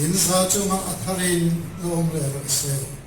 in sa chunga atharin om le se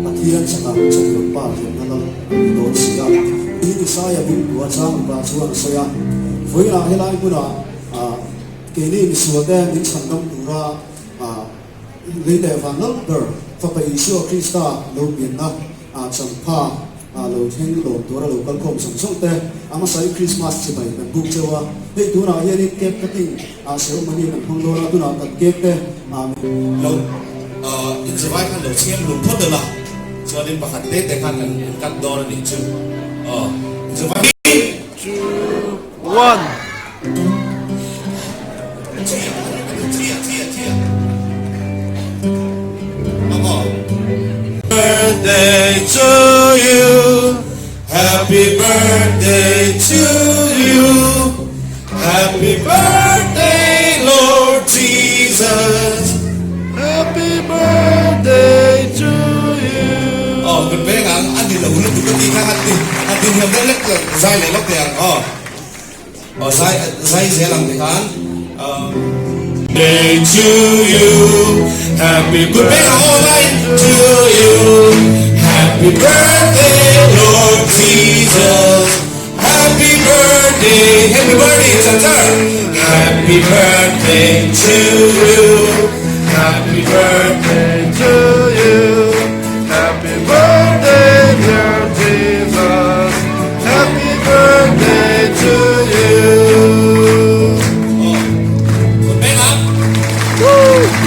Pathian sakang chakul pa nalang don sia ini saya bin dua chang ba chuan saya voila helai pura kini misuade min chandam dura leite van number fa pa isu krista lo binna champa lo theng lo dora lo kal kom samsung te ama sai christmas chi bai na buk chewa he dura yani kep cutting sel mani na hong dora dura ta kep te lo in vai kan lo chem lo phot da cho nên bà khát tết để khát cần cắt đo để chữ chữ vai 2, 1 Birthday to you, happy birthday to you, happy birthday Lord Jesus, happy birthday to you. Mình bé ngang anh thì là uống được cái gì khác anh tìm hiểu cái lắc dai này lắc tiền dai dễ làm thì khán Day to you, happy birthday all night to you, happy birthday Lord Jesus, happy birthday Center, happy birthday to you, happy birthday to you. Happy birthday, dear Jesus. Happy birthday to you. Good bang up. Woo!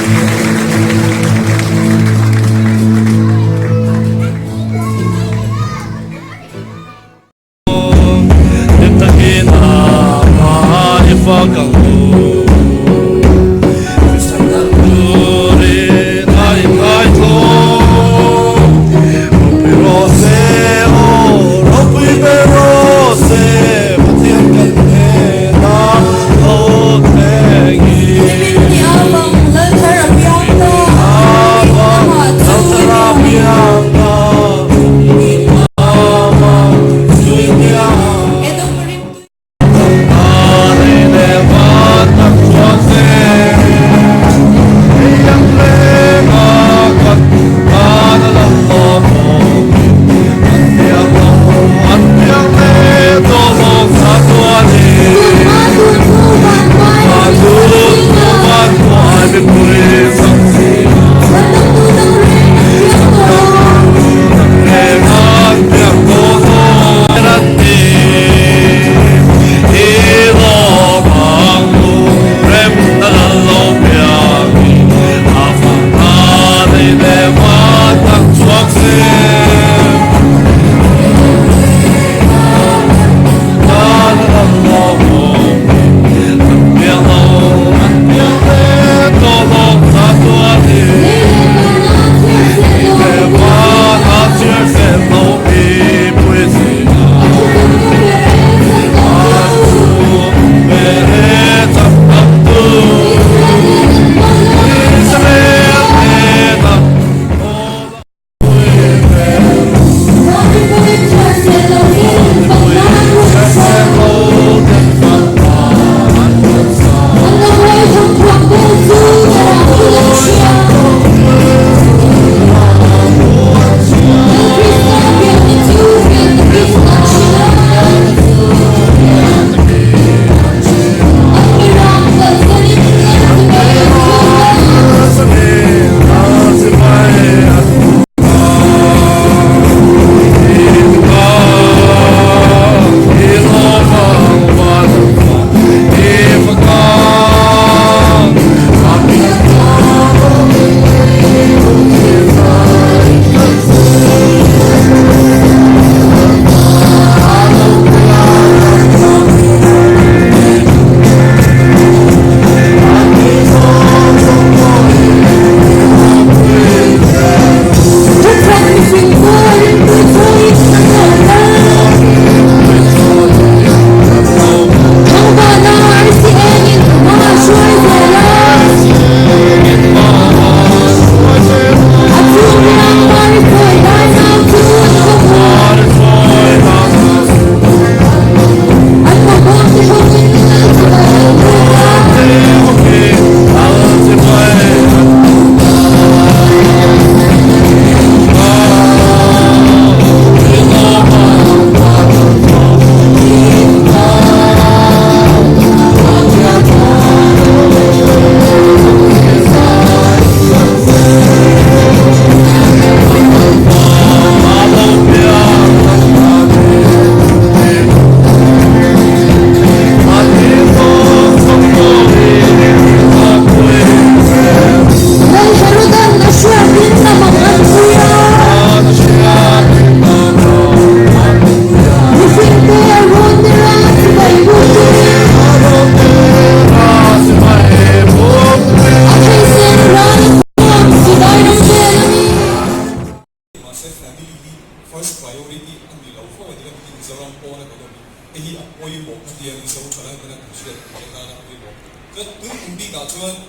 se family di first priority ang di law for di kami din sa orang po na kami eh apoy mo di ang isa ko lang na siya na na apoy mo so tuwing hindi ka chuan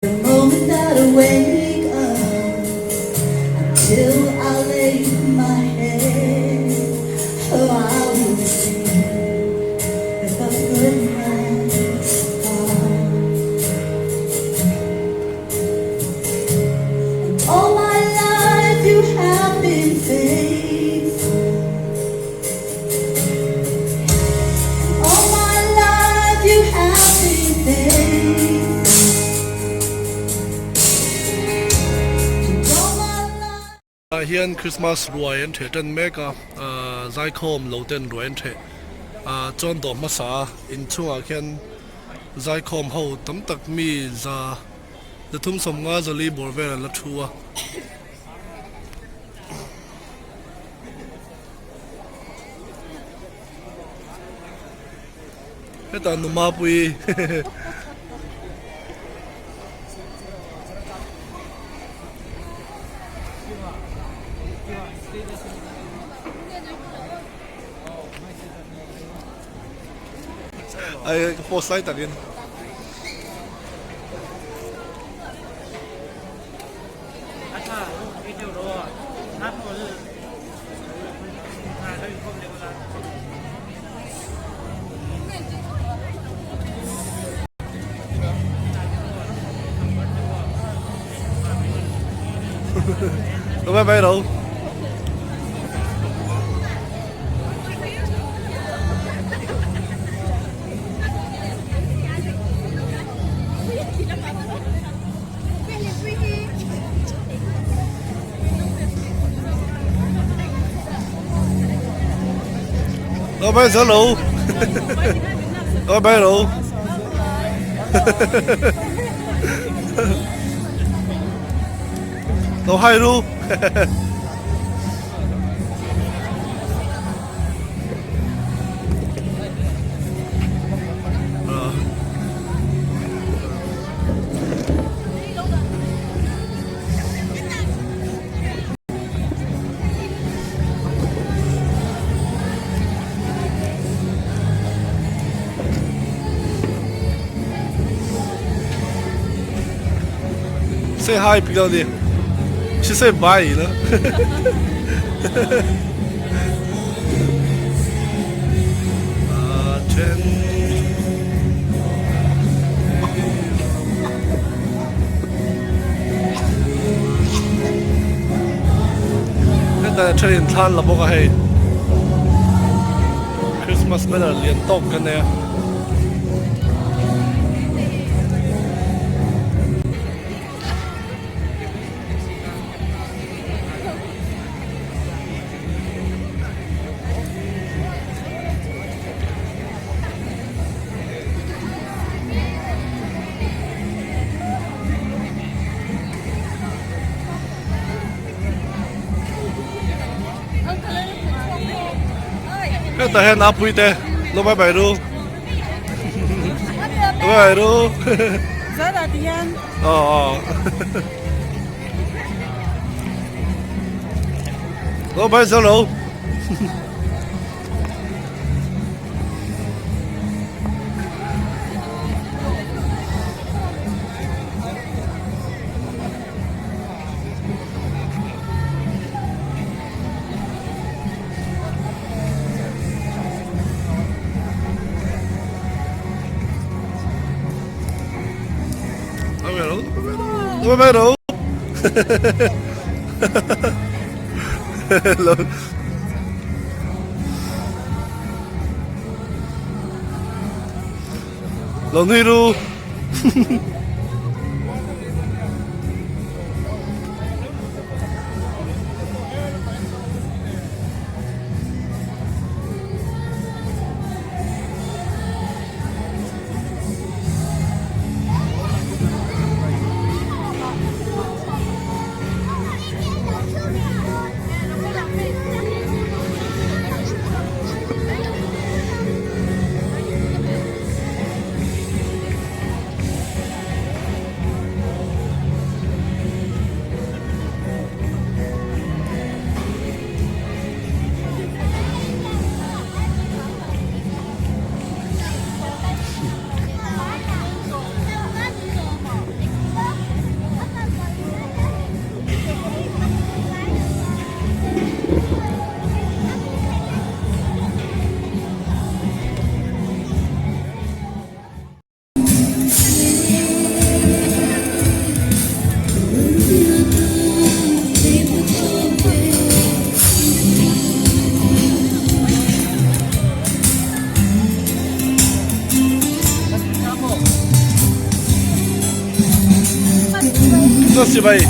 The moment that I wake up till I lay my head, oh, I will sing with a good night's song. And all my life you have been faithful. All my life you have been faithful. Hian Christmas ruai an the ten meka zai khom lo ten ruai an the chon do masa in chunga khian zai khom ho tam tak mi za the thum som nga zali bor ver la thua heta numa pui ai post lại tagin có bay bay đâu có bay giờ lũ có bay lũ có hai lũ say hi Piggy. She said bye, you know. Cái trên than là bốc hay Christmas mới là liên tục cái này. Cái tờ hen áp bụi tê, nó bay bay luôn, bay bay luôn. Rất là tiền. Nó bay sao luôn? Nó bay đâu? Lo nuôi luôn. Eso sí va ahí.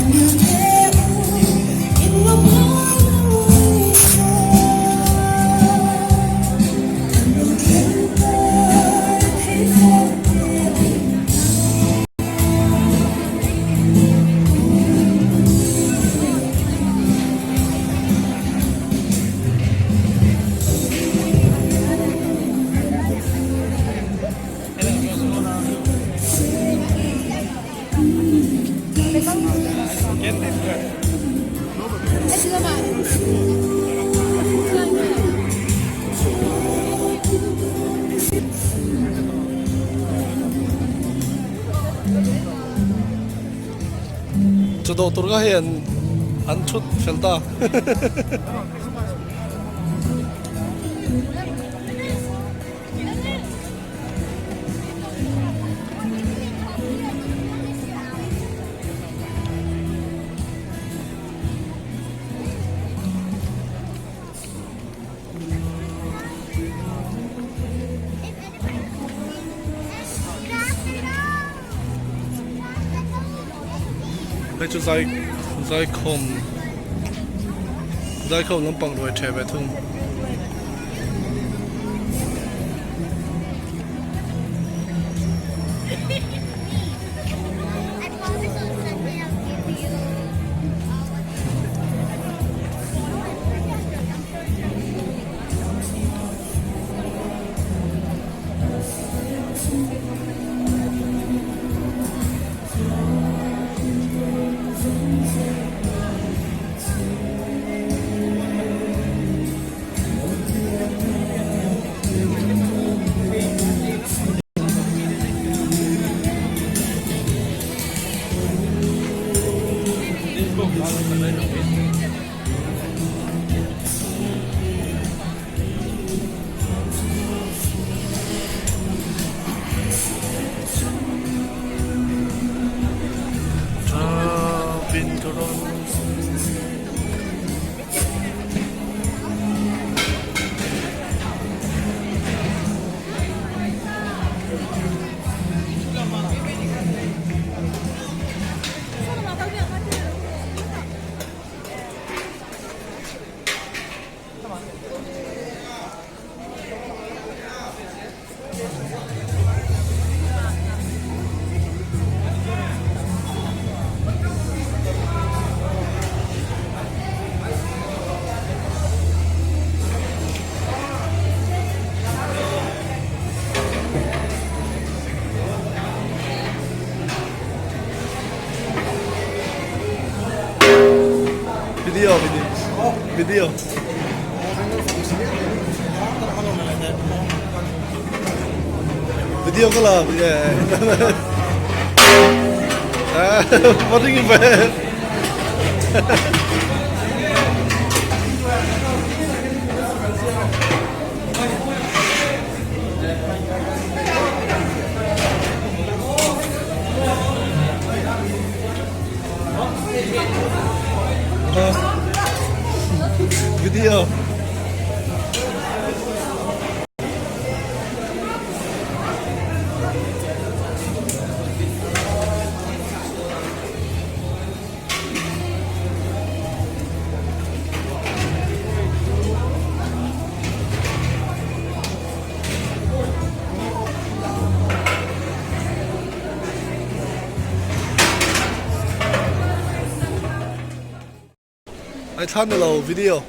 Cho đồ tôi có hiện ăn chút phèn ta. Bây giờ giải không nó bằng rồi trẻ về thương. Video. Video có là what do you mean? Video. I turn the video.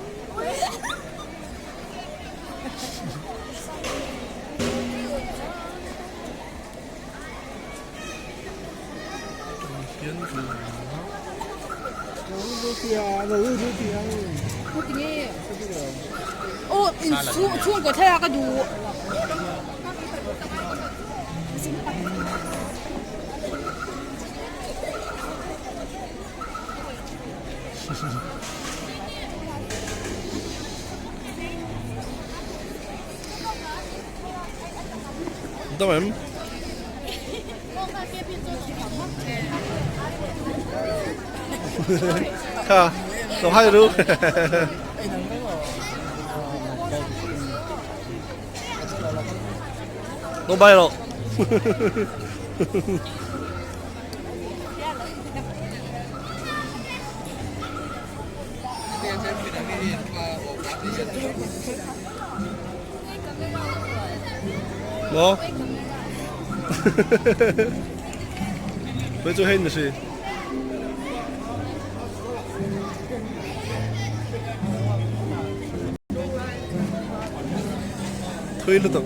추운 거 태워가지고 Tamam. Ha, 너 하이루. 너 봐요. 喏，没做黑的是。推了等。